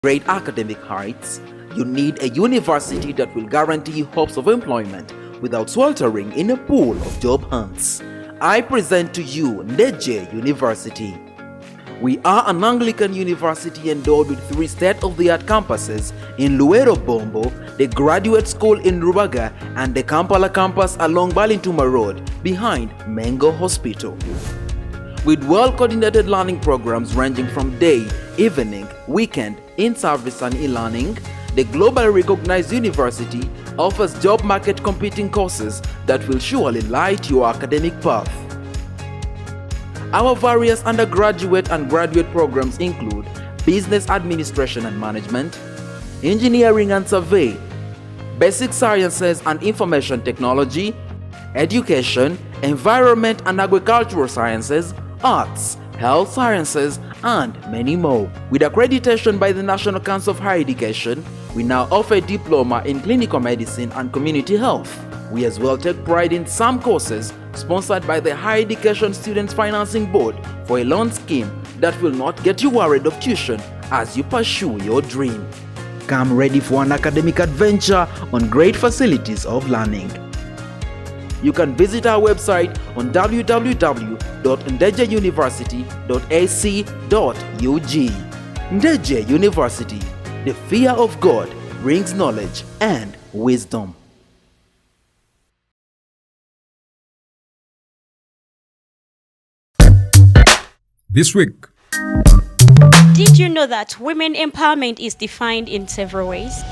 great academic heights, you need a university that will guarantee hopes of employment without sweltering in a pool of job hunts. I present to you Ndejje University. We are an Anglican university endowed with 3 state-of-the-art campuses in Luero Bombo, the Graduate School in Rubaga, and the Kampala campus along Balintuma Road behind Mengo Hospital. With well-coordinated learning programs ranging from day, evening, weekend, in-service and e-learning, the globally recognized university offers job market competing courses that will surely light your academic path. Our various undergraduate and graduate programs include Business Administration and Management, Engineering and Survey, Basic Sciences and Information Technology, Education, Environment and Agricultural Sciences, Arts, Health Sciences, and many more. With accreditation by the National Council of Higher Education, we now offer a diploma in clinical medicine and community health. We as well take pride in some courses sponsored by the Higher Education Students Financing Board for a loan scheme that will not get you worried of tuition as you pursue your dream. Come ready for an academic adventure on great facilities of learning. You can visit our website on www.ndejjeuniversity.ac.ug. Ndejje University, the fear of God brings knowledge and wisdom. This week. Did you know that women empowerment is defined in several ways?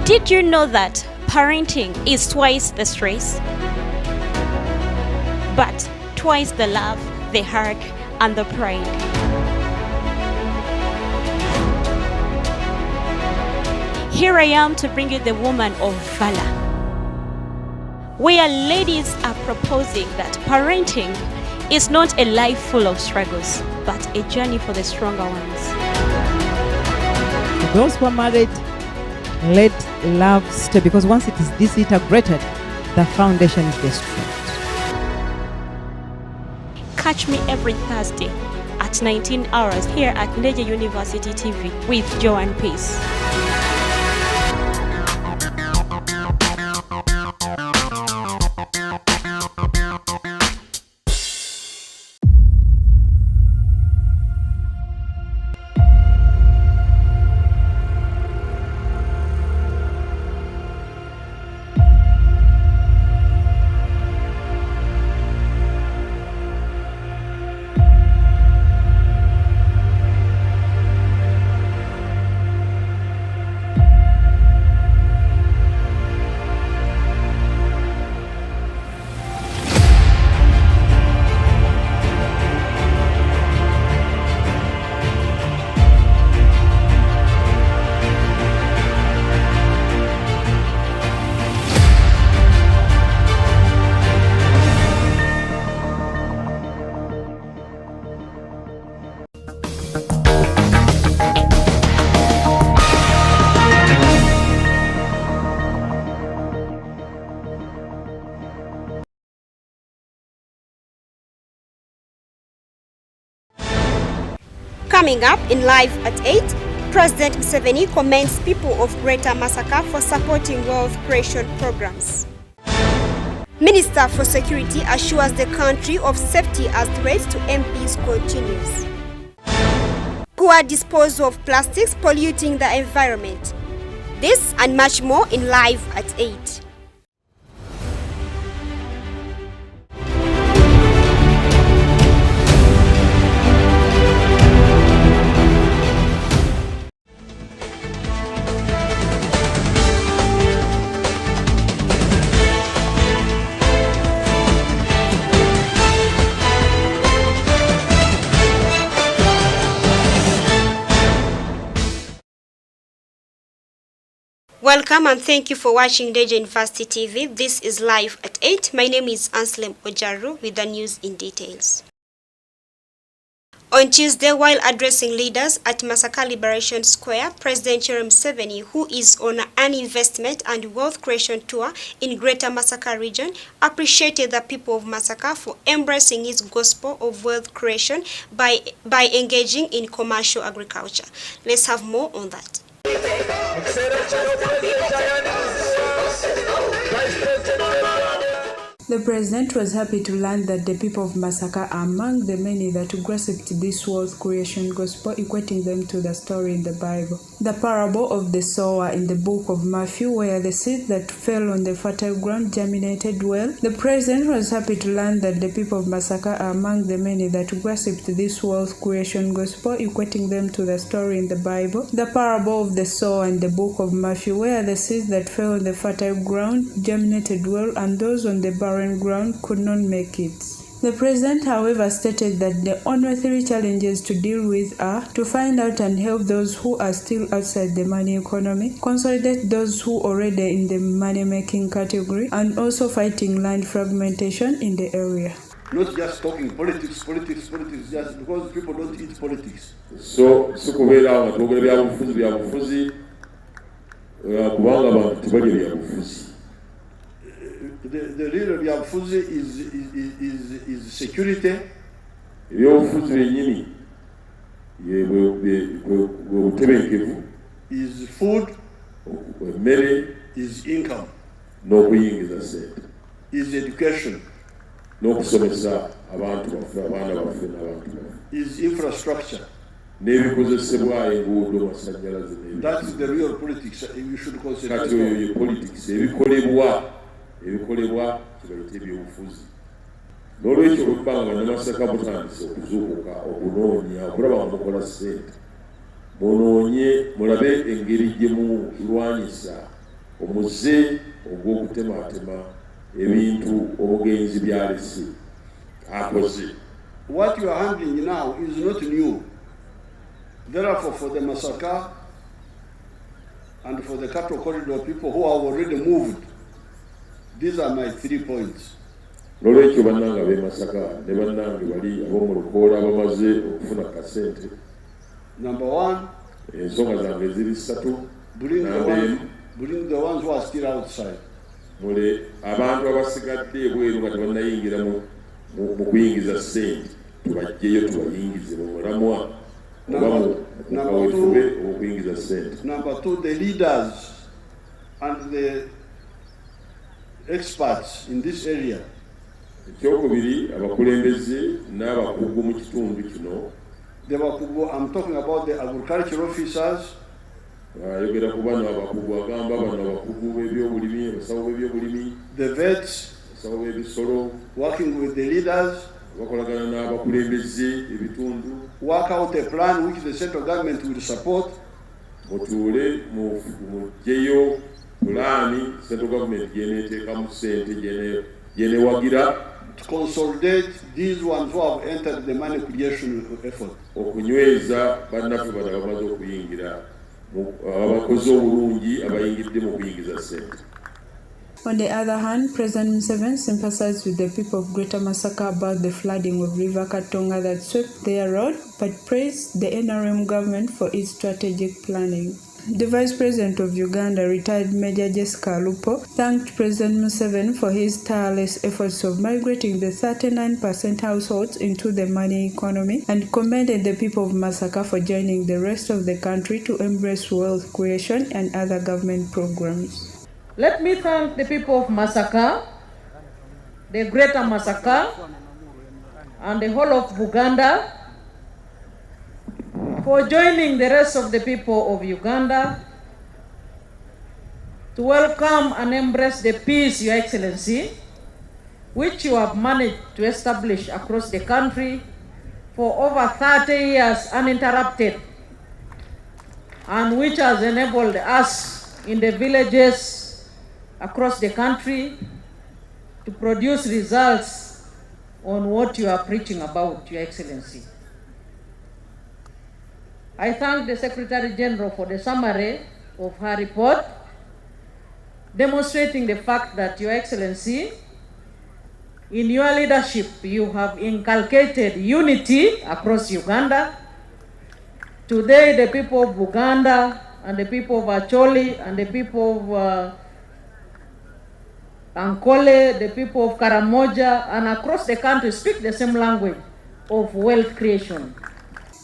Did you know that parenting is twice the stress, but twice the love, the hug, and the pride? Here I am to bring you the woman of valor, where ladies are proposing that parenting is not a life full of struggles, but a journey for the stronger ones. For those who are married, let love stay, because once it is disintegrated, the foundation is destroyed. Catch me every Thursday at 19 hours here at Ndejje University TV with Joe and Peace. Coming up in Live at 8, President Museveni commends people of Greater Masaka for supporting wealth creation programs. Minister for Security assures the country of safety as threats to MPs continues. Poor disposal of plastics polluting the environment. This and much more in Live at 8. Welcome and thank you for watching Ndejje University TV. This is Live at 8. My name is ANSLEM OJARU with the news in details. On Tuesday, while addressing leaders at Masaka Liberation Square, President Yoweri Museveni, who is on an investment and wealth creation tour in Greater Masaka region, appreciated the people of Masaka for embracing his gospel of wealth creation by engaging in commercial agriculture. Let's have more on that. The president was happy to learn that the people of Masaka are among the many that grasped this wealth creation gospel, equating them to the story in the Bible. The parable of the sower in the book of Matthew, where the seed that fell on the fertile ground germinated well. The president was happy to learn that the people of Masaka are among the many that grasped this wealth creation gospel, equating them to the story in the Bible. The parable of the sower in the book of Matthew, where the seed that fell on the fertile ground germinated well, and those on the barren ground could not make it. The president, however, stated that the only three challenges to deal with are to find out and help those who are still outside the money economy, consolidate those who are already in the money-making category, and also fighting land fragmentation in the area. Not just talking politics, just because people don't eat politics. So, kubera abatogera byabufuzi kubanga abantu tebalya byabufuzi. The real byabufuzi is security. Ebyobufuzi byennyini bwebutebenkevu, is food, emmere, is income, n'okuyingiza ssente, is education, n'okusomesa abantu baffe, abaana baffe n'abantu baffe, is infrastructure. N'ebikozesebwa enguudo, masannyalaze. That's the real politics you should consider. Kati oyo ye politics, ebikolebwa kibayita ebyobufuzi. N'olwekyo olubbanga Namasaka butandise okuzuukuka okunoonya okulaba nga mukola ssente, munoonye mulabe engeri gye mulwanyisa omuze ogw'okutemaatema ebintu omugenzi byalese akoze. What you are handling now is not new. Therefore, for the Masaka and for the cattle corridor people who have already moved, these are my 3 points. N'olwekyo bannanga b'e Masaka ne bannange bali ab'omu Lukoola abamaze okufuna kasente. Number one, ensonga zange ziri ssatu. bring the ones who are still outside. Mule abantu abasigadde ebweru nga tebannayingira mu kuyingiza ssente, tubajjeyo tubayingize mu mulamwa oba mu kaweefube okuyingiza ssente. Number two, the leaders and the experts in this area. Ekyokubiri, abakulembeze n'abakugu mu kitundu kino. I'm talking about the agricultural officers. Ayogera ku bano abakugu, agamba bano abakugu b'ebyobulimi, abasawo b'ebyobulimi. The vets, abasawo b'ebisolo. Working with the leaders. Bakolagana n'abakulembeze ebitundu. Work out a plan which the central government will support. Mutuule mugyeyo pulaani central government gyeneteekamu ssente gyenewagira. To consolidate these ones who have entered the money creation effort. Okunyweza bannaffe bano abamaze okuyingira abakozi obulungi abayingidde mu kuyingiza ssente. On the other hand, President Museveni sympathized with the people of Greater Masaka about the flooding of River Katonga that swept their road, but praised the NRM government for its strategic planning. The Vice President of Uganda, retired Major Jessica Lupo, thanked President Museveni for his tireless efforts of migrating the 39% households into the money economy and commended the people of Masaka for joining the rest of the country to embrace wealth creation and other government programs. Let me thank the people of Masaka, the Greater Masaka, and the whole of Buganda for joining the rest of the people of Uganda to welcome and embrace the peace, Your Excellency, which you have managed to establish across the country for over 30 years uninterrupted, and which has enabled us in the villages across the country to produce results on what you are preaching about, Your Excellency. I thank the Secretary General for the summary of her report, demonstrating the fact that Your Excellency In your leadership, you have inculcated unity across Uganda. Today, the people of Uganda and the people of Acholi and the people of Ankole, the people of Karamoja, and across the country speak the same language of wealth creation.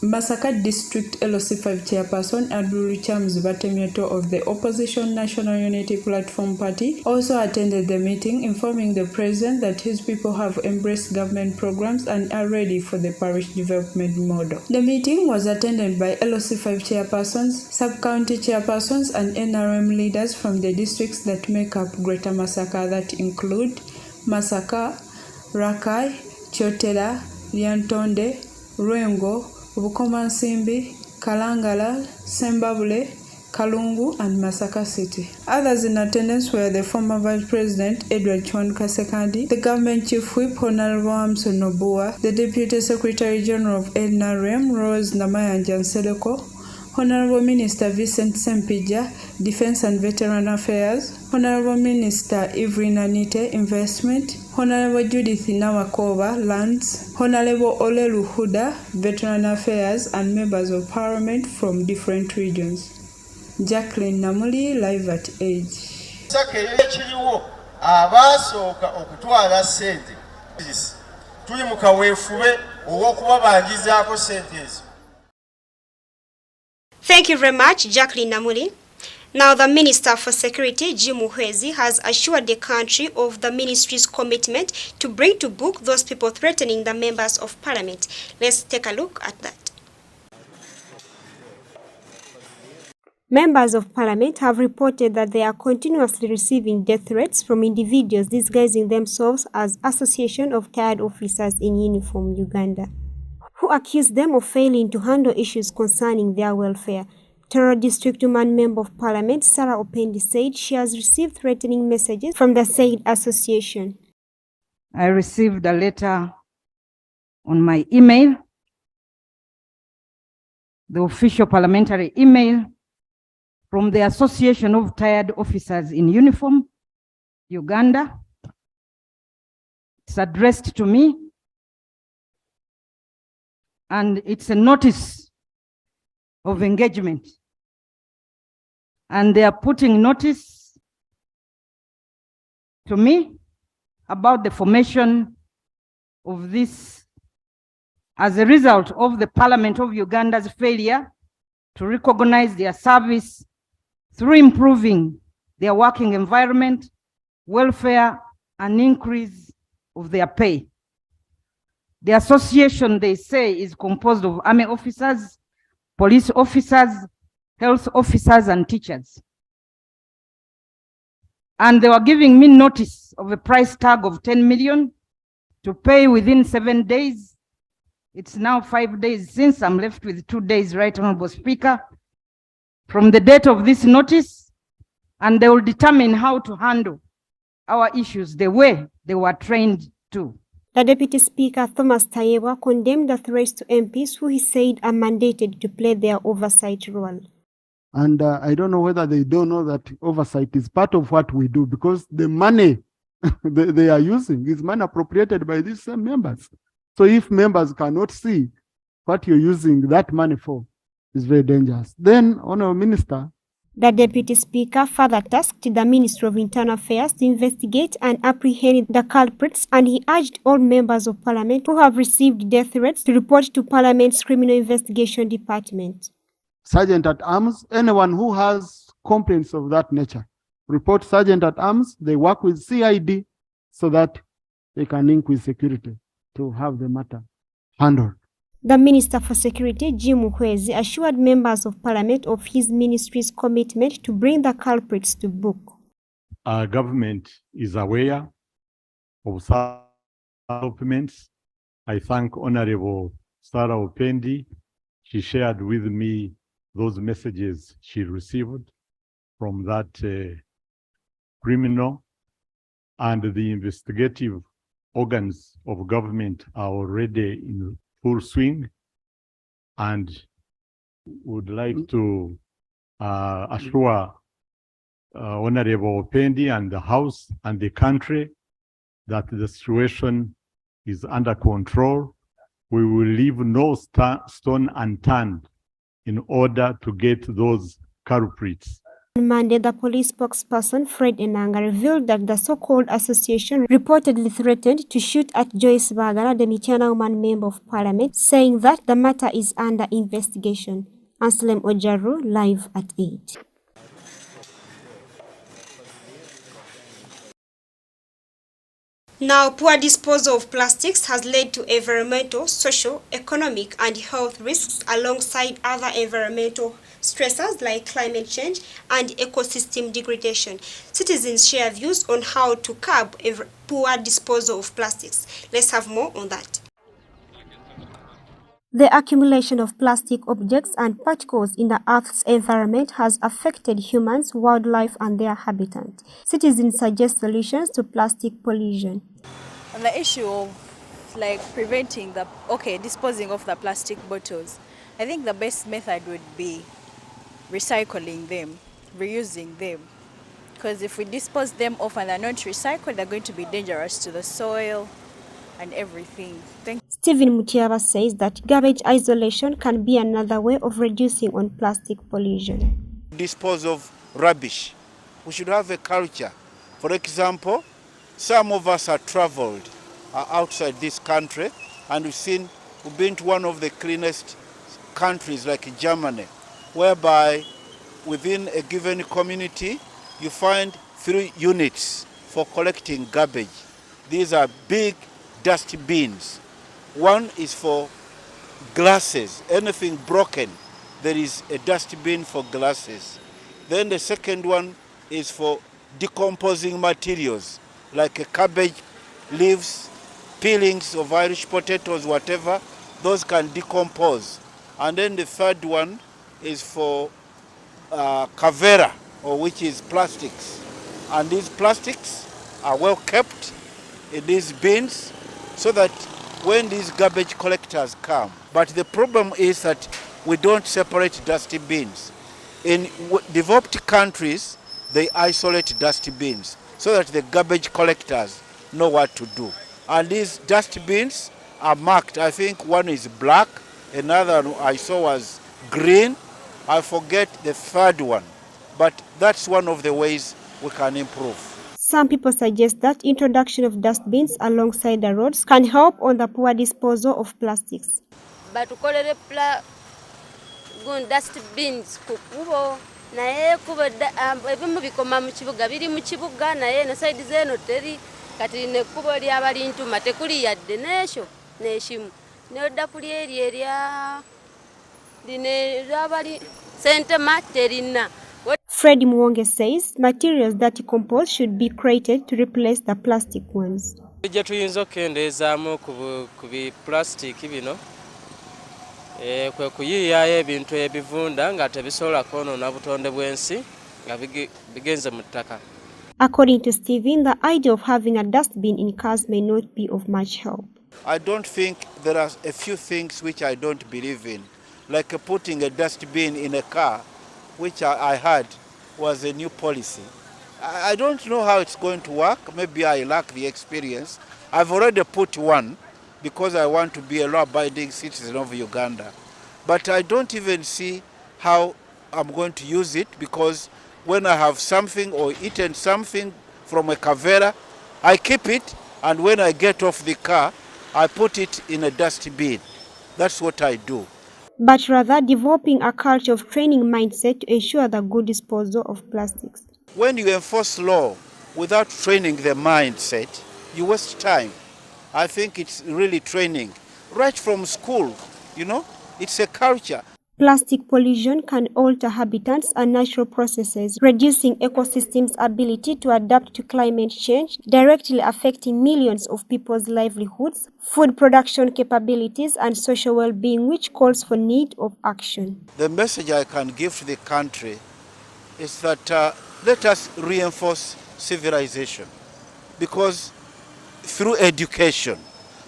Masaka District LOC5 Chairperson Abdul Chams Batemieto of the Opposition National Unity Platform Party also attended the meeting, informing the President that his people have embraced government programs and are ready for the parish development model. The meeting was attended by LOC5 chairpersons, sub-county chairpersons, and NRM leaders from the districts that make up Greater Masaka, that include Masaka, Rakai, Chotera, Lyantonde, Rwengo, Bukomansimbi, Kalangala, Sembabule, Kalungu, and Masaka City. Others in attendance were the former Vice President Edward Chwan Kasekandi, the Government Chief Whip Honorable Amson Nobua, the Deputy Secretary General of NRM Rose Namaya Janseleko, Honorable Minister Vincent Sempija, Defense and Veteran Affairs, Honorable Minister Evelyn Anite, Investment, Honorable Judith Nawakova, Lands, Honorable Olelu Huda, Veteran Affairs, and members of Parliament from different regions. Jacqueline Namuli, live at Age. Thank you very much, Jacqueline Namuli. Now, the Minister for Security, Jim Muhwezi, has assured the country of the ministry's commitment to bring to book those people threatening the members of Parliament. Let's take a look at that. Members of Parliament have reported that they are continuously receiving death threats from individuals disguising themselves as Association of Tired Officers in Uniform Uganda, who accuse them of failing to handle issues concerning their welfare. Toro District Woman Member of Parliament Sarah Opendi said she has received threatening messages from the said association. I received a letter on my email, the official parliamentary email from the Association of Tired Officers in Uniform, Uganda. It's addressed to me, and it's a notice of engagement. And they are putting notice to me about the formation of this as a result of the Parliament of Uganda's failure to recognize their service through improving their working environment, welfare, and increase of their pay. The association, they say, is composed of army officers, police officers, health officers, and teachers. And they were giving me notice of a price tag of 10 million to pay within 7 days. It's now 5 days since. I'm left with 2 days, Right Honorable Speaker, from the date of this notice, and they will determine how to handle our issues the way they were trained to. The Deputy Speaker, Thomas Tayewa, condemned the threats to MPs who he said are mandated to play their oversight role. And I don't know whether they don't know that oversight is part of what we do, because the money they are using is money appropriated by these same members. So if members cannot see what you're using that money for, it's very dangerous. Then, Honourable Minister, the Deputy Speaker further tasked the Ministry of Internal Affairs to investigate and apprehend the culprits, and he urged all members of Parliament who have received death threats to report to Parliament's Criminal Investigation Department. Sergeant at Arms, anyone who has complaints of that nature, report Sergeant at Arms. They work with CID so that they can link with security to have the matter handled. The Minister for Security, Jim Muhwezi, assured members of Parliament of his ministry's commitment to bring the culprits to book. Our government is aware of some documents. I thank Honorable Sarah Opendi. She shared with me those messages she received from that criminal, and the investigative organs of government are already in full swing, and would like to assure Honorable Opendi and the House and the country that the situation is under control. We will leave no stone unturned in order to get those culprits. On Monday, the police spokesperson Fred Enanga revealed that the so-called association reportedly threatened to shoot at Joyce Bagala, the Mityana woman member of parliament, saying that the matter is under investigation. ANSLEM OJARU, live at 8. Now, poor disposal of plastics has led to environmental, social, economic, and health risks alongside other environmental stressors like climate change and ecosystem degradation. Citizens share views on how to curb poor disposal of plastics. Let's have more on that. The accumulation of plastic objects and particles in the Earth's environment has affected humans, wildlife, and their habitat. Citizens suggest solutions to plastic pollution. On the issue of preventing disposing of the plastic bottles, I think the best method would be recycling them, reusing them. Because if we dispose them off and they're not recycled, they're going to be dangerous to the soil and everything. Stephen Mutiaba says that garbage isolation can be another way of reducing on plastic pollution. Dispose of rubbish. We should have a culture. For example, some of us have traveled outside this country and we've been to one of the cleanest countries like Germany, whereby within a given community you find 3 units for collecting garbage. These are big dust bins. One is for glasses, anything broken, there is a dust bin for glasses. Then the second one is for decomposing materials, like cabbage leaves, peelings of Irish potatoes, whatever, those can decompose. And then the third one is for kavera, which is plastics. And these plastics are well kept in these bins so that when these garbage collectors come. But the problem is that we don't separate dust bins. In developed countries, they isolate dust bins so that the garbage collectors know what to do. And these dust bins are marked. I think one is black, another I saw was green. I forget the third one. But that's one of the ways we can improve. Some people suggest that introduction of dust bins alongside the roads can help on the poor disposal of plastics. But dust bins kukubo naye kuba ebimu bikoma mu kibuga biri mu kibuga naye na side zeno teri kati ne kubo lya balintu matekuli yadde nesho neshimu neodda kuli area dine rabali center materina. Fred Mwonge says materials that decompose should be created to replace the plastic ones. Ndejje tuyinza okukendezaamu ku bi plastic bino kwe kuyiyayo ebintu ebivunda nga tebisobola kwonoona butonde bw'ensi nga bigenze mu ttaka. According to Stephen, the idea of having a dustbin in cars may not be of much help. I don't think there are a few things which I don't believe in, like putting a dustbin in a car, which I heard was a new policy. I don't know how it's going to work. Maybe I lack the experience. I've already put one because I want to be a law-abiding citizen of Uganda. But I don't even see how I'm going to use it, because when I have something or eaten something from a kavera, I keep it, and when I get off the car, I put it in a dustbin. That's what I do. But rather developing a culture of training mindset to ensure the good disposal of plastics. When you enforce law without training the mindset, you waste time. I think it's really training. Right from school, it's a culture. Plastic pollution can alter habitats and natural processes, reducing ecosystems' ability to adapt to climate change, directly affecting millions of people's livelihoods, food production capabilities, and social well-being, which calls for need of action. The message I can give to the country is that let us reinforce civilization, because through education,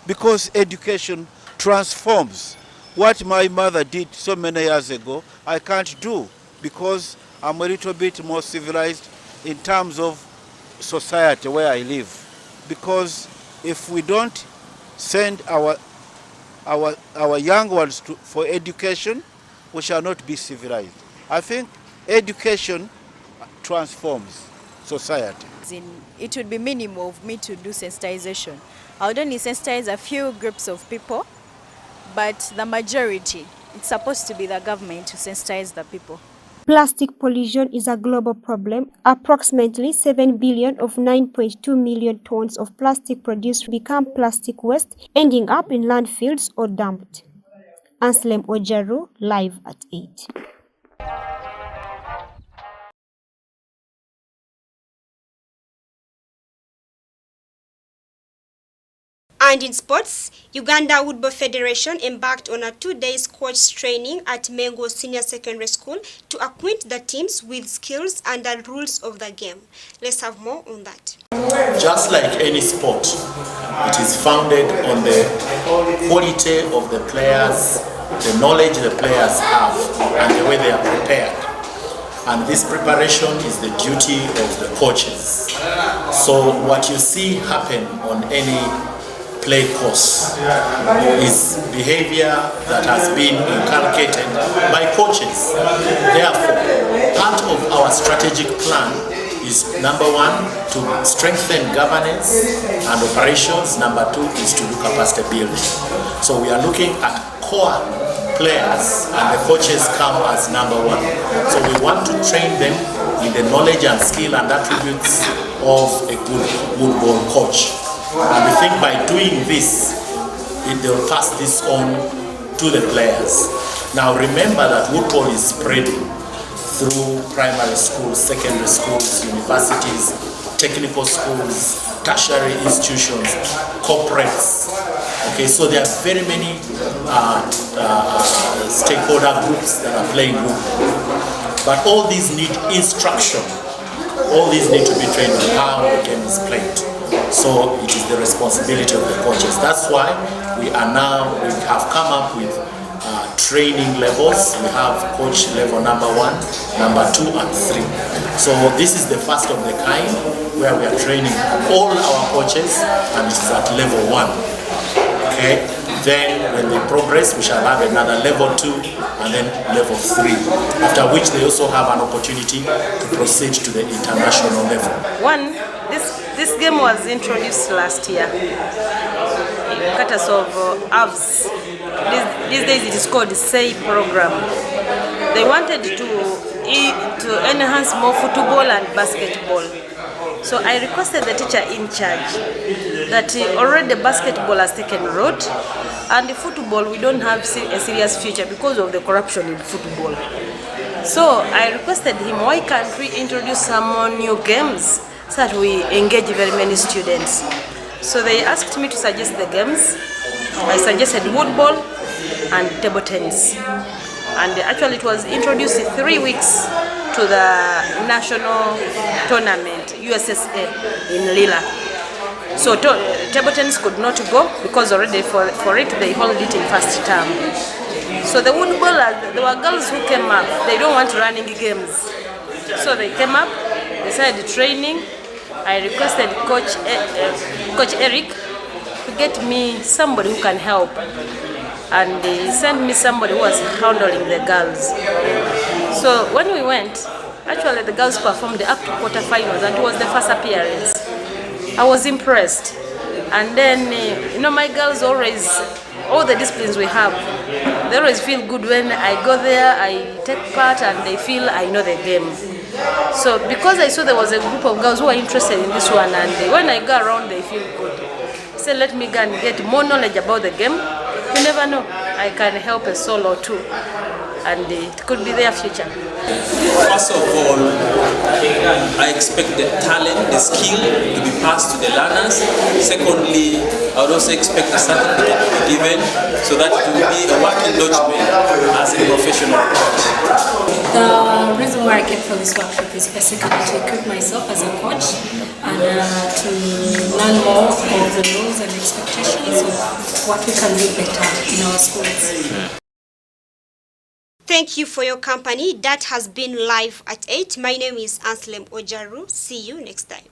because education transforms. What my mother did so many years ago, I can't do, because I'm a little bit more civilized in terms of society where I live. Because if we don't send our young ones for education, we shall not be civilized. I think education transforms society. It would be minimal of me to do sensitization. I would only sensitize a few groups of people, but the majority, it's supposed to be the government to sensitize the people. Plastic pollution is a global problem. Approximately 7 billion of 9.2 million tons of plastic produced become plastic waste, ending up in landfills or dumped. ANSLEM OJARU, live at 8. And in sports, Uganda Football Federation embarked on a 2-day coach training at Mengo Senior Secondary School to acquaint the teams with skills and the rules of the game. Let's have more on that. Just like any sport, it is founded on the quality of the players, the knowledge the players have, and the way they are prepared. And this preparation is the duty of the coaches. So what you see happen on any play course is behavior that has been inculcated by coaches. Therefore, part of our strategic plan is number 1, to strengthen governance and operations. Number 2 is to do capacity building. So we are looking at core players, and the coaches come as number 1. So we want to train them in the knowledge and skill and attributes of a good football coach. And we think by doing this, they will pass this on to the players. Now remember that football is spreading through primary schools, secondary schools, universities, technical schools, tertiary institutions, corporates. Okay, so there are very many stakeholder groups that are playing football. But all these need instruction. All these need to be trained on how the game is played. So it is the responsibility of the coaches. That's why we have come up with training levels. We have coach level number 1, number 2, and 3. So this is the first of the kind where we are training all our coaches, and it's at level 1. Okay. Then when they progress, we shall have another level 2 and then level 3. After which they also have an opportunity to proceed to the international level. This game was introduced last year in courtesy of AVS. These days it is called the SAY program. They wanted to enhance more football and basketball. So I requested the teacher in charge that already basketball has taken root, and the football we don't have a serious future because of the corruption in football. So I requested him, why can't we introduce some more new games so that we engage very many students. So they asked me to suggest the games. I suggested football and table tennis. And actually it was introduced 3 weeks to the national tournament, USSA, in Lila. So table tennis could not go because already for it they hold it in first term. So the football, there were girls who came up, they don't want running games. So they came up, they started training. I requested Coach Eric to get me somebody who can help. And he sent me somebody who was handling the girls. So when we went, actually the girls performed up to quarterfinals, and it was the first appearance. I was impressed. And then, my girls always, all the disciplines we have, they always feel good when I go there, I take part, and they feel I know the game. So because I saw there was a group of girls who were interested in this one, and when I go around, they feel good. I said, let me go and get more knowledge about the game. You never know, I can help a soul or two, and it could be their future. First of all, I expect the talent, the skill to be passed to the learners. Secondly, I would also expect the certificate to be given so that it will be a working document as a professional coach. The reason why I came for this workshop is basically to equip myself as a coach and to learn more of the rules and expectations of what we can do better in our schools. Thank you for your company. That has been Live at 8. My name is ANSLEM OJARU. See you next time.